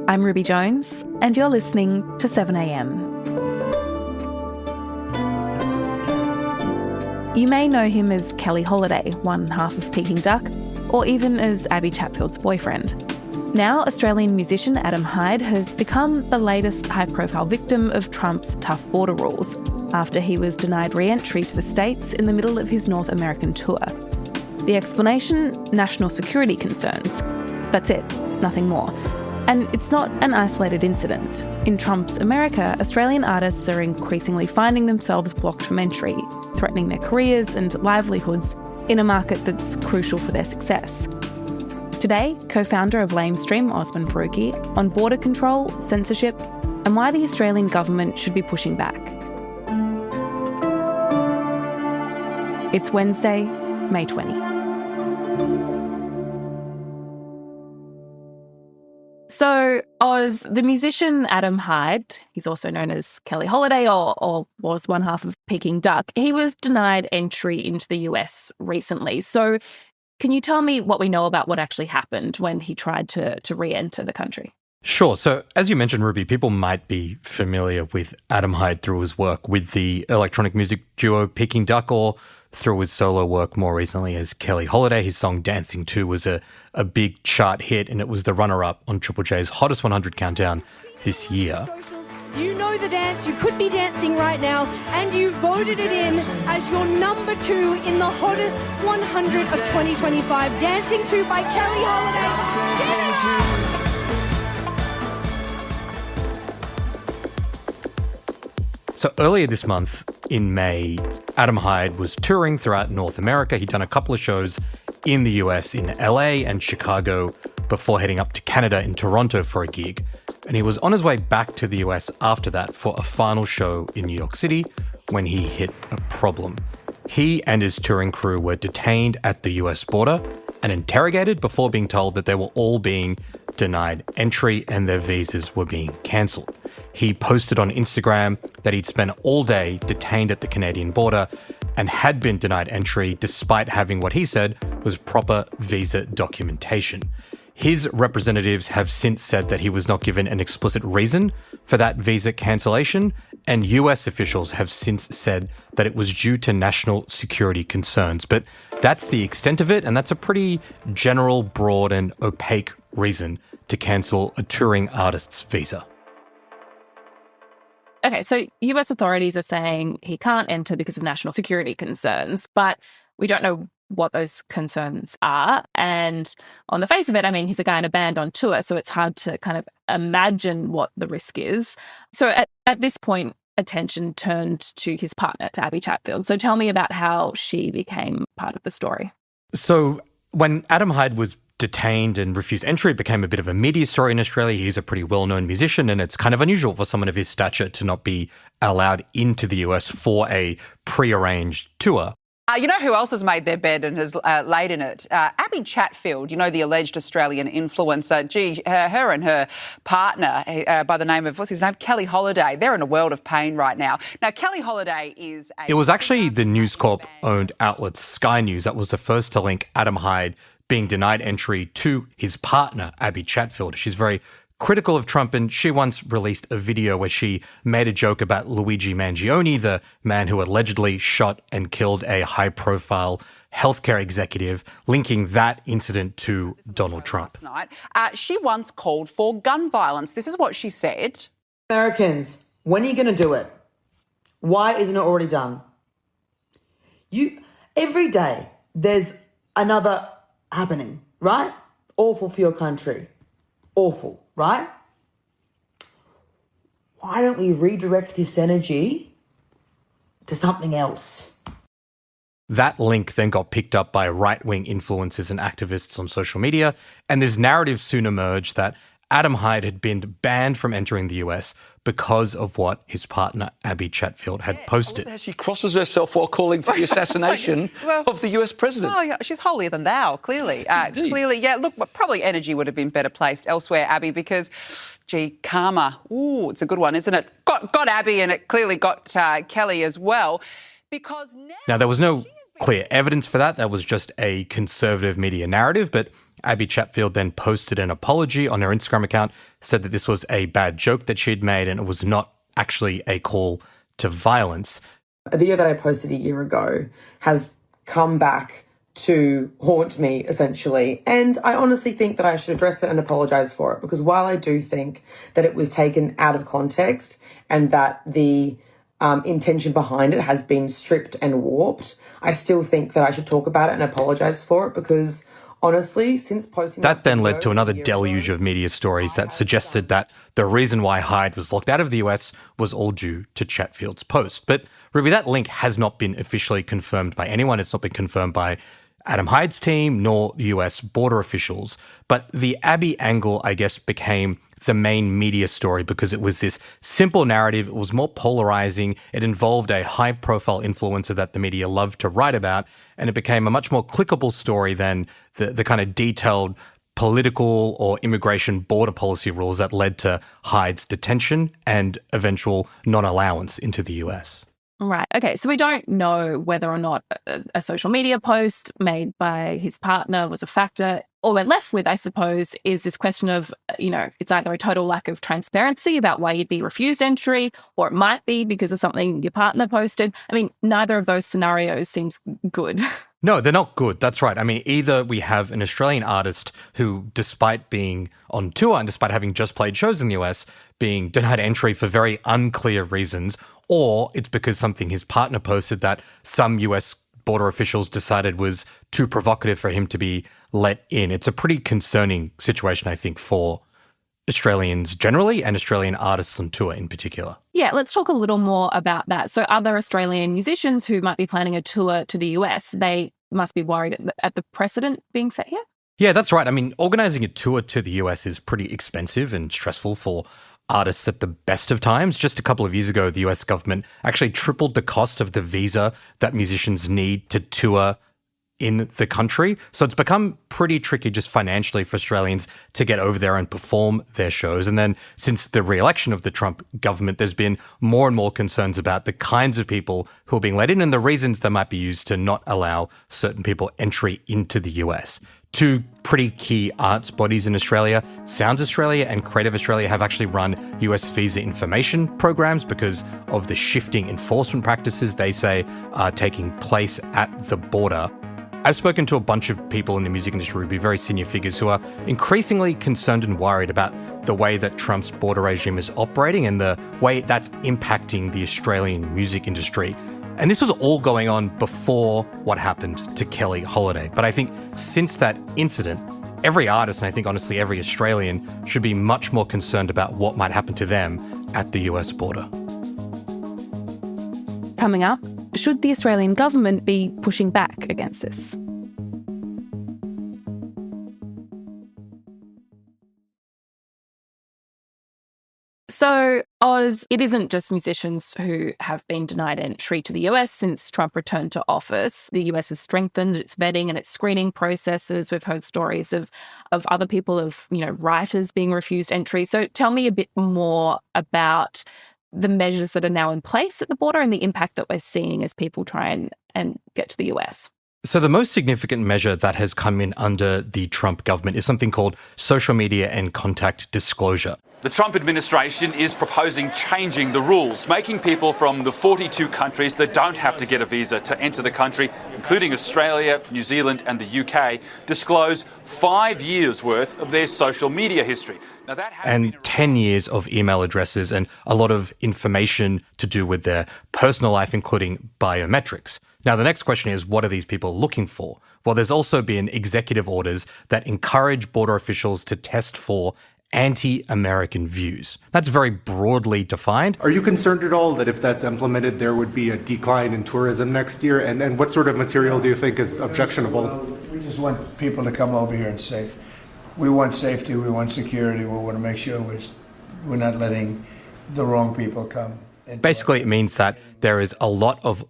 I'm Ruby Jones, and you're listening to 7am. You may know him as Keli Holiday, one half of Peking Duck, or even as Abbie Chatfield's boyfriend. Now, Australian musician Adam Hyde has become the latest high-profile victim of Trump's tough border rules after he was denied re-entry to the States in the middle of his North American tour. The explanation? National security concerns. That's it, nothing more. And it's not an isolated incident. In Trump's America, Australian artists are increasingly finding themselves blocked from entry, threatening their careers and livelihoods in a market that's crucial for their success. Today, co-founder of Lamestream, Osman Faruqi, on border control, censorship, and why the Australian government should be pushing back. It's Wednesday, May 20. So, Oz, the musician Adam Hyde, he's also known as Keli Holiday or was one half of Peking Duck, he was denied entry into the US recently. So can you tell me what we know about what actually happened when he tried to re-enter the country? Sure. So as you mentioned, Ruby, people might be familiar with Adam Hyde through his work with the electronic music duo Peking Duck or through his solo work more recently as Keli Holiday. His song Dancing 2 was a big chart hit, and it was the runner-up on Triple J's Hottest 100 countdown this year. You know the dance, you could be dancing right now, and you voted it in as your number 2 in the Hottest 100 of 2025. Dancing 2 by Keli Holiday. Get it up! So earlier this month, in May, Adam Hyde was touring throughout North America. He'd done a couple of shows in the US, in LA and Chicago, before heading up to Canada in Toronto for a gig. And he was on his way back to the US after that for a final show in New York City when he hit a problem. He and his touring crew were detained at the US border and interrogated before being told that they were all being denied entry and their visas were being cancelled. He posted on Instagram that he'd spent all day detained at the Canadian border and had been denied entry despite having what he said was proper visa documentation. His representatives have since said that he was not given an explicit reason for that visa cancellation, and US officials have since said that it was due to national security concerns. But that's the extent of it, and that's a pretty general, broad, and opaque reason to cancel a touring artist's visa. Okay, so US authorities are saying he can't enter because of national security concerns, but we don't know what those concerns are. And on the face of it, I mean, he's a guy in a band on tour, so it's hard to kind of imagine what the risk is. So at this point, attention turned to his partner, to Abbie Chatfield. So tell me about how she became part of the story. So when Adam Hyde was detained and refused entry, it became a bit of a media story in Australia. He's a pretty well-known musician, and it's kind of unusual for someone of his stature to not be allowed into the US for a pre-arranged tour. You know who else has made their bed and has laid in it? Abbie Chatfield, you know, the alleged Australian influencer. Her and her partner, by the name of, what's his name? Keli Holiday. They're in a world of pain right now. Now, Keli Holiday is It was actually the News Corp-owned outlet Sky News that was the first to link Adam Hyde being denied entry to his partner, Abbie Chatfield. She's very critical of Trump, and she once released a video where she made a joke about Luigi Mangione, the man who allegedly shot and killed a high-profile healthcare executive, linking that incident to Donald Trump. Last night, she once called for gun violence. This is what she said. Americans, when are you going to do it? Why isn't it already done? Every day there's another happening, right? Awful for your country. Awful, right? Why don't we redirect this energy to something else? That link then got picked up by right-wing influencers and activists on social media, and this narrative soon emerged that Adam Hyde had been banned from entering the US because of what his partner Abbie Chatfield had posted. She crosses herself while calling for the assassination of the US president. Oh, yeah, she's holier than thou, clearly. Yeah, look, probably energy would have been better placed elsewhere, Abbie, because, gee, karma. Ooh, it's a good one, isn't it? Got Abbie, and it clearly got Keli as well. Because now there was no clear evidence for that. That was just a conservative media narrative, but Abbie Chatfield then posted an apology on her Instagram account, said that this was a bad joke that she'd made and it was not actually a call to violence. A video that I posted a year ago has come back to haunt me, essentially. And I honestly think that I should address it and apologise for it, because while I do think that it was taken out of context and that the intention behind it has been stripped and warped, I still think that I should talk about it and apologise for it, because honestly, since posting that then led to another deluge of media stories that suggested that the reason why Hyde was locked out of the US was all due to Chatfield's post. But Ruby, that link has not been officially confirmed by anyone. It's not been confirmed by Adam Hyde's team nor US border officials. But the Abbie angle, I guess, became the main media story because it was this simple narrative. It was more polarizing. It involved a high-profile influencer that the media loved to write about, and it became a much more clickable story than the kind of detailed political or immigration border policy rules that led to Hyde's detention and eventual non-allowance into the US. Right. Okay. So we don't know whether or not a social media post made by his partner was a factor. All we're left with, I suppose, is this question of, it's either a total lack of transparency about why you'd be refused entry, or it might be because of something your partner posted. I mean, neither of those scenarios seems good. No, they're not good. That's right. I mean, either we have an Australian artist who, despite being on tour and despite having just played shows in the US, being denied entry for very unclear reasons, or it's because something his partner posted that some US border officials decided was too provocative for him to be let in. It's a pretty concerning situation, I think, for Australians generally and Australian artists on tour in particular. Yeah, let's talk a little more about that. So other Australian musicians who might be planning a tour to the US, they must be worried at the precedent being set here? Yeah, that's right. I mean, organising a tour to the US is pretty expensive and stressful for artists at the best of times. Just a couple of years ago, the US government actually tripled the cost of the visa that musicians need to tour in the country. So it's become pretty tricky just financially for Australians to get over there and perform their shows. And then since the re-election of the Trump government, there's been more and more concerns about the kinds of people who are being let in and the reasons that might be used to not allow certain people entry into the US. Two pretty key arts bodies in Australia, Sounds Australia and Creative Australia, have actually run US visa information programs because of the shifting enforcement practices they say are taking place at the border. I've spoken to a bunch of people in the music industry, very senior figures, who are increasingly concerned and worried about the way that Trump's border regime is operating and the way that's impacting the Australian music industry. And this was all going on before what happened to Keli Holiday. But I think since that incident, every artist, and I think honestly every Australian, should be much more concerned about what might happen to them at the US border. Coming up, should the Australian government be pushing back against this? So, Oz, it isn't just musicians who have been denied entry to the US since Trump returned to office. The US has strengthened its vetting and its screening processes. We've heard stories of other people, writers being refused entry. So tell me a bit more about the measures that are now in place at the border and the impact that we're seeing as people try and get to the US. So the most significant measure that has come in under the Trump government is something called social media and contact disclosure. The Trump administration is proposing changing the rules, making people from the 42 countries that don't have to get a visa to enter the country, including Australia, New Zealand and the UK, disclose 5 years' worth of their social media history. Now, and 10 years of email addresses and a lot of information to do with their personal life, including biometrics. Now, the next question is, what are these people looking for? Well, there's also been executive orders that encourage border officials to test for anti-American views. That's very broadly defined. Are you concerned at all that if that's implemented, there would be a decline in tourism next year? And what sort of material do you think is objectionable? We just want people to come over here and safe. We want safety, we want security, we want to make sure we're not letting the wrong people come. Basically, it means that there is a lot of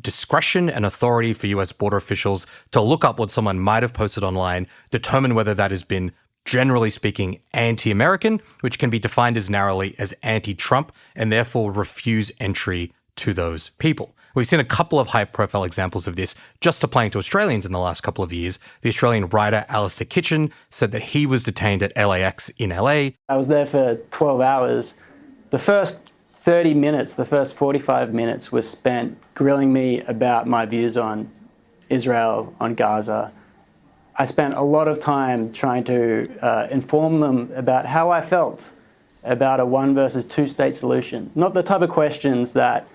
discretion and authority for US border officials to look up what someone might have posted online, determine whether that has been, generally speaking, anti-American, which can be defined as narrowly as anti-Trump, and therefore refuse entry to those people. We've seen a couple of high-profile examples of this just applying to Australians in the last couple of years. The Australian writer Alistair Kitchen said that he was detained at LAX in LA. I was there for 12 hours. The first 30 minutes, the first 45 minutes was spent grilling me about my views on Israel, on Gaza. I spent a lot of time trying to inform them about how I felt about a one versus two state solution. Not the type of questions that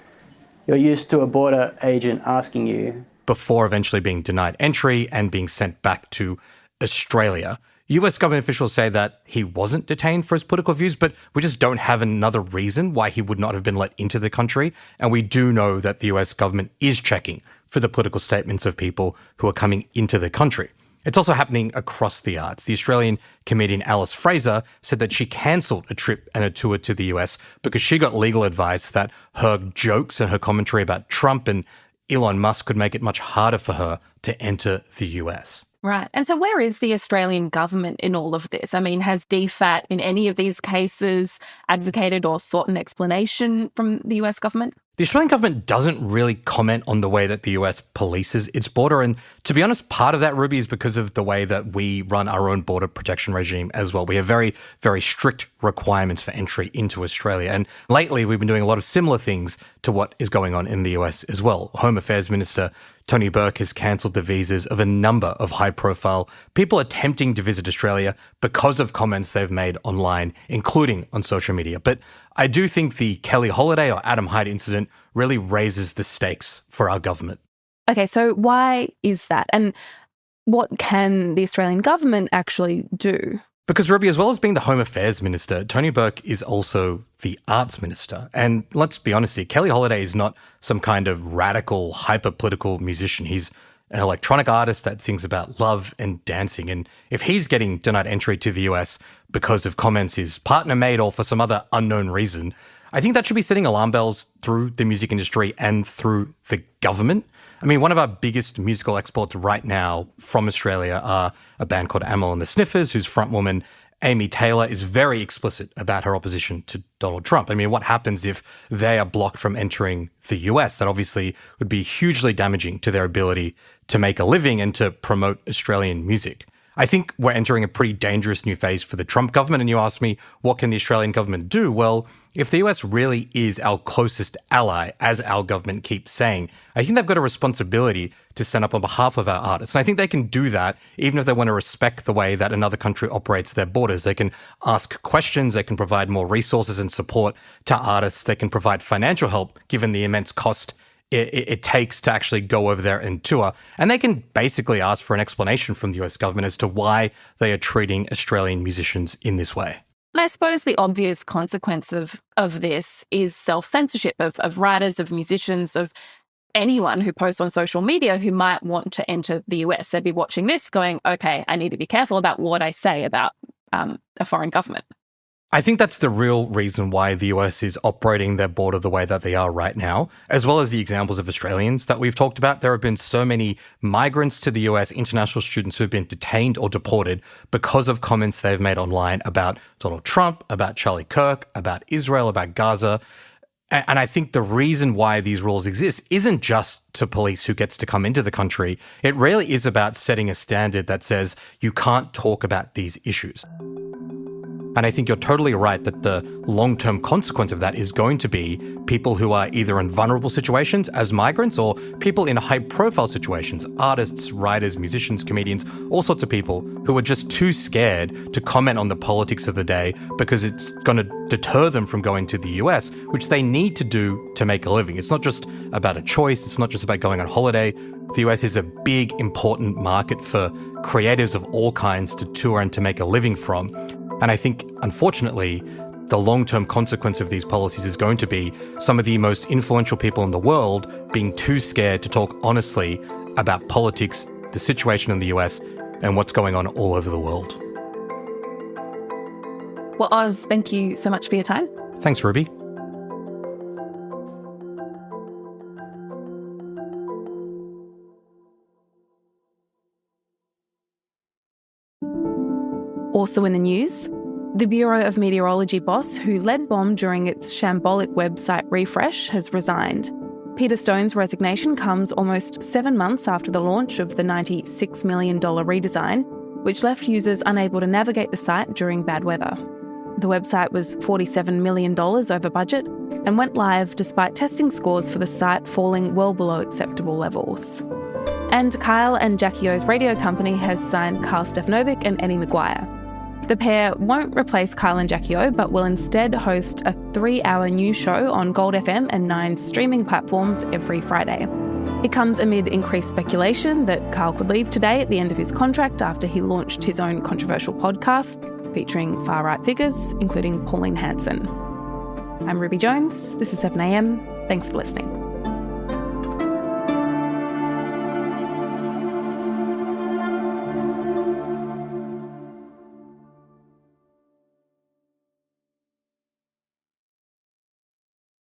you're used to a border agent asking you. Before eventually being denied entry and being sent back to Australia. US government officials say that he wasn't detained for his political views, but we just don't have another reason why he would not have been let into the country. And we do know that the US government is checking for the political statements of people who are coming into the country. It's also happening across the arts. The Australian comedian Alice Fraser said that she cancelled a trip and a tour to the US because she got legal advice that her jokes and her commentary about Trump and Elon Musk could make it much harder for her to enter the US. Right. And so where is the Australian government in all of this? I mean, has DFAT in any of these cases advocated or sought an explanation from the US government? The Australian government doesn't really comment on the way that the US polices its border. And to be honest, part of that, Ruby, is because of the way that we run our own border protection regime as well. We have very, very strict requirements for entry into Australia. And lately, we've been doing a lot of similar things to what is going on in the US as well. Home Affairs Minister Tony Burke has cancelled the visas of a number of high-profile people attempting to visit Australia because of comments they've made online, including on social media. But I do think the Keli Holiday or Adam Hyde incident really raises the stakes for our government. Okay, so why is that? And what can the Australian government actually do? Because, Ruby, as well as being the Home Affairs Minister, Tony Burke is also the Arts Minister. And let's be honest here, Keli Holiday is not some kind of radical, hyper-political musician. He's an electronic artist that sings about love and dancing. And if he's getting denied entry to the US because of comments his partner made or for some other unknown reason, I think that should be setting alarm bells through the music industry and through the government. I mean, one of our biggest musical exports right now from Australia are a band called Amyl and the Sniffers, whose frontwoman Amy Taylor is very explicit about her opposition to Donald Trump. I mean, what happens if they are blocked from entering the US? That obviously would be hugely damaging to their ability to make a living and to promote Australian music. I think we're entering a pretty dangerous new phase for the Trump government. And you ask me, what can the Australian government do? Well, if the US really is our closest ally, as our government keeps saying, I think they've got a responsibility to stand up on behalf of our artists. And I think they can do that even if they want to respect the way that another country operates their borders. They can ask questions, they can provide more resources and support to artists, they can provide financial help given the immense cost it takes to actually go over there and tour. And they can basically ask for an explanation from the US government as to why they are treating Australian musicians in this way. And I suppose the obvious consequence of this is self-censorship of writers, of musicians, of anyone who posts on social media who might want to enter the US. They'd be watching this going, okay, I need to be careful about what I say about a foreign government. I think that's the real reason why the US is operating their border the way that they are right now, as well as the examples of Australians that we've talked about. There have been so many migrants to the US, international students who have been detained or deported because of comments they've made online about Donald Trump, about Charlie Kirk, about Israel, about Gaza. And I think the reason why these rules exist isn't just to police who gets to come into the country. It really is about setting a standard that says you can't talk about these issues. And I think you're totally right that the long-term consequence of that is going to be people who are either in vulnerable situations as migrants or people in high-profile situations, artists, writers, musicians, comedians, all sorts of people who are just too scared to comment on the politics of the day because it's going to deter them from going to the US, which they need to do to make a living. It's not just about a choice. It's not just about going on holiday. The US is a big, important market for creatives of all kinds to tour and to make a living from. And I think, unfortunately, the long-term consequence of these policies is going to be some of the most influential people in the world being too scared to talk honestly about politics, the situation in the US, and what's going on all over the world. Well, Oz, thank you so much for your time. Thanks, Ruby. Also in the news, the Bureau of Meteorology boss who led BOM during its shambolic website refresh has resigned. Peter Stone's resignation comes almost 7 months after the launch of the $96 million redesign, which left users unable to navigate the site during bad weather. The website was $47 million over budget and went live despite testing scores for the site falling well below acceptable levels. And Kyle and Jackie O's radio company has signed Carl Stefanovic and Eddie McGuire. The pair won't replace Kyle and Jackie O, but will instead host a 3-hour news show on Gold FM and Nine's streaming platforms every Friday. It comes amid increased speculation that Kyle could leave today at the end of his contract after he launched his own controversial podcast featuring far-right figures, including Pauline Hanson. I'm Ruby Jones. This is 7am. Thanks for listening.